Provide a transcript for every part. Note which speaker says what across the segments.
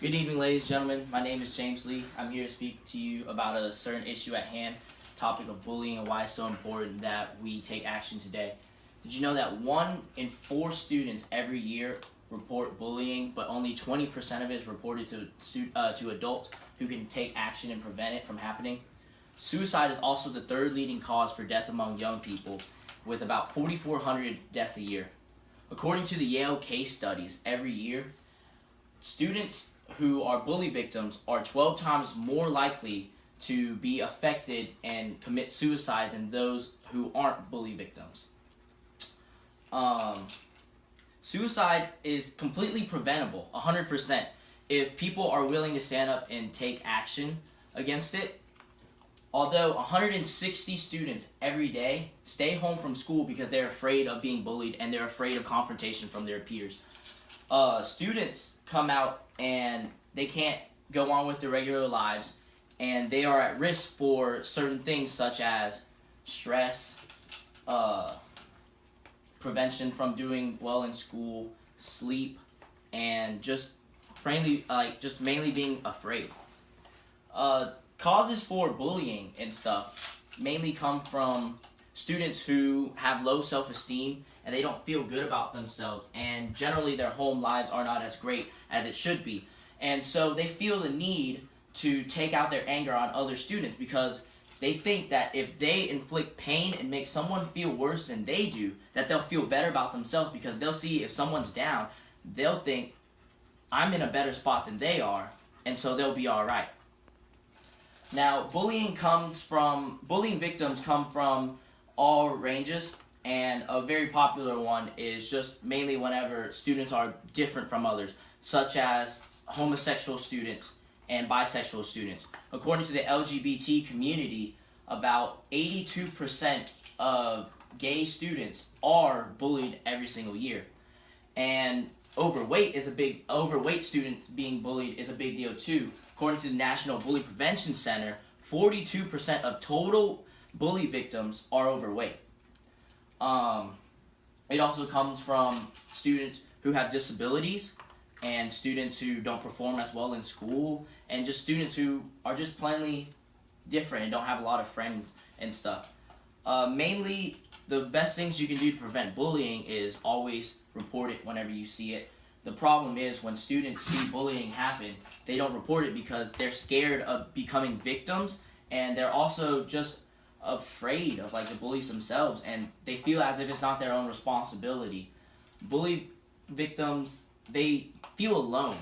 Speaker 1: Good evening, ladies and gentlemen. My name is James Lee. I'm here to speak to you about a certain issue at hand, topic of bullying and why it's so important that we take action today. Did you know that 1 in 4 students every year report bullying, but only 20% of it is reported to adults who can take action and prevent it from happening? Suicide is also the third leading cause for death among young people, with about 4,400 deaths a year. According to the Yale case studies, every year, students who are bully victims are 12 times more likely to be affected and commit suicide than those who aren't bully victims. Suicide is completely preventable, 100%, if people are willing to stand up and take action against it. Although 160 students every day stay home from school because they're afraid of being bullied and they're afraid of confrontation from their peers. Students come out and they can't go on with their regular lives, and they are at risk for certain things such as stress, prevention from doing well in school, sleep, and just mainly being afraid. Causes for bullying and stuff mainly come from students who have low self-esteem and they don't feel good about themselves, and generally their home lives are not as great as it should be. And so they feel the need to take out their anger on other students because they think that if they inflict pain and make someone feel worse than they do, that they'll feel better about themselves, because they'll see if someone's down, they'll think, I'm in a better spot than they are, and so they'll be alright. Now, bullying victims come from all ranges, and a very popular one is just mainly whenever students are different from others, such as homosexual students and bisexual students. According to the LGBT community, about 82% of gay students are bullied every single year. And overweight students being bullied is a big deal too. According to the National Bully Prevention Center, 42% of total bully victims are overweight. It also comes from students who have disabilities, and students who don't perform as well in school, and just students who are just plainly different and don't have a lot of friends and stuff. Mainly, the best things you can do to prevent bullying is always report it whenever you see it. The problem is when students see bullying happen, they don't report it because they're scared of becoming victims, and they're also just afraid of the bullies themselves, and they feel as if it's not their own responsibility. Bully victims, they feel alone,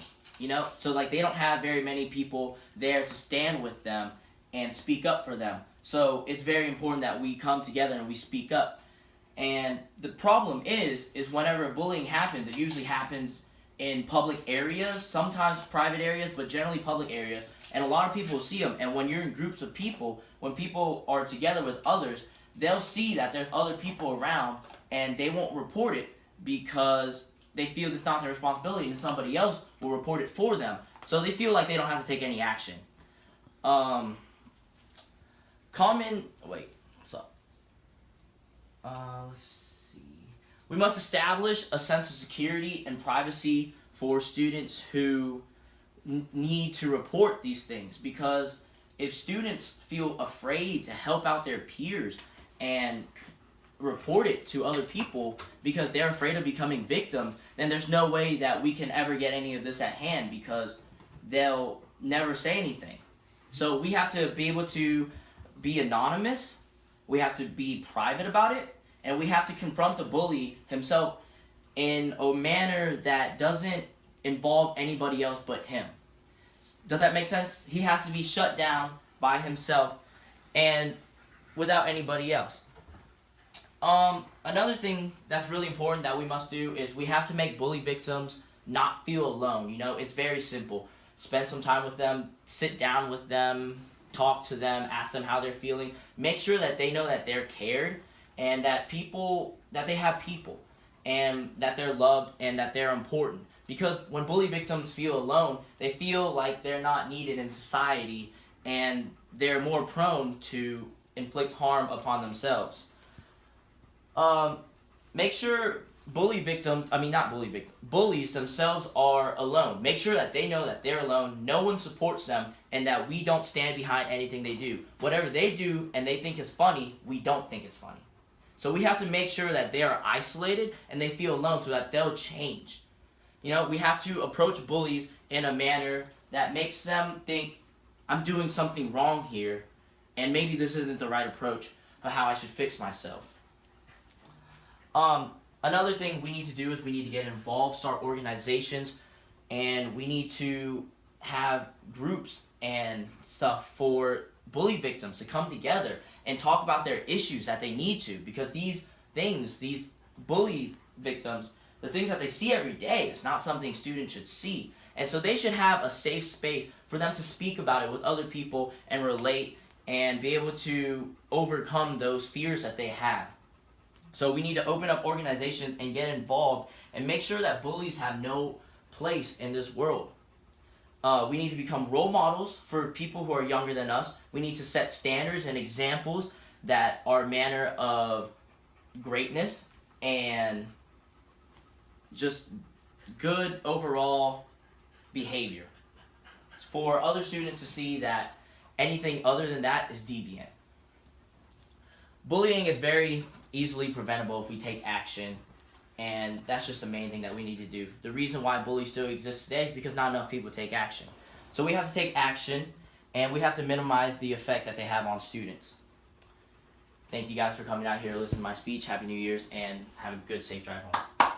Speaker 1: so they don't have very many people there to stand with them and speak up for them. So it's very important that we come together and we speak up. And the problem is whenever bullying happens, it usually happens in public areas, sometimes private areas, but generally public areas. And a lot of people see them. And when you're in groups of people, when people are together with others, they'll see that there's other people around, and they won't report it because they feel it's not their responsibility, and somebody else will report it for them. So they feel like they don't have to take any action. Let's see. We must establish a sense of security and privacy for students who need to report these things, because if students feel afraid to help out their peers and report it to other people because they're afraid of becoming victims, then there's no way that we can ever get any of this at hand, because they'll never say anything. So we have to be able to be anonymous, we have to be private about it, and we have to confront the bully himself in a manner that doesn't involve anybody else but him. Does that make sense? He has to be shut down by himself and without anybody else. Another thing that's really important that we must do is we have to make bully victims not feel alone. It's very simple. Spend some time with them, sit down with them, talk to them, ask them how they're feeling. Make sure that they know that they're cared, and that they have people, and that they're loved, and that they're important. Because when bully victims feel alone, they feel like they're not needed in society, and they're more prone to inflict harm upon themselves. Make sure bullies themselves are alone. Make sure that they know that they're alone, no one supports them, and that we don't stand behind anything they do. Whatever they do and they think is funny, we don't think is funny. So we have to make sure that they are isolated and they feel alone so that they'll change. We have to approach bullies in a manner that makes them think, I'm doing something wrong here, and maybe this isn't the right approach of how I should fix myself. Another thing we need to do is we need to get involved, start organizations, and we need to have groups and stuff for bully victims to come together and talk about their issues that they need to, because these bully victims, the things that they see every day is not something students should see. And so they should have a safe space for them to speak about it with other people and relate and be able to overcome those fears that they have. So we need to open up organizations and get involved and make sure that bullies have no place in this world. We need to become role models for people who are younger than us. We need to set standards and examples that are a manner of greatness and just good overall behavior for other students to see that anything other than that is deviant. Bullying is very easily preventable if we take action, and that's just the main thing that we need to do. The reason why bullies still exist today is because not enough people take action. So we have to take action, and we have to minimize the effect that they have on students. Thank you guys for coming out here to listen to my speech. Happy New Year's, and have a good, safe drive home.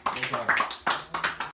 Speaker 1: Thank you.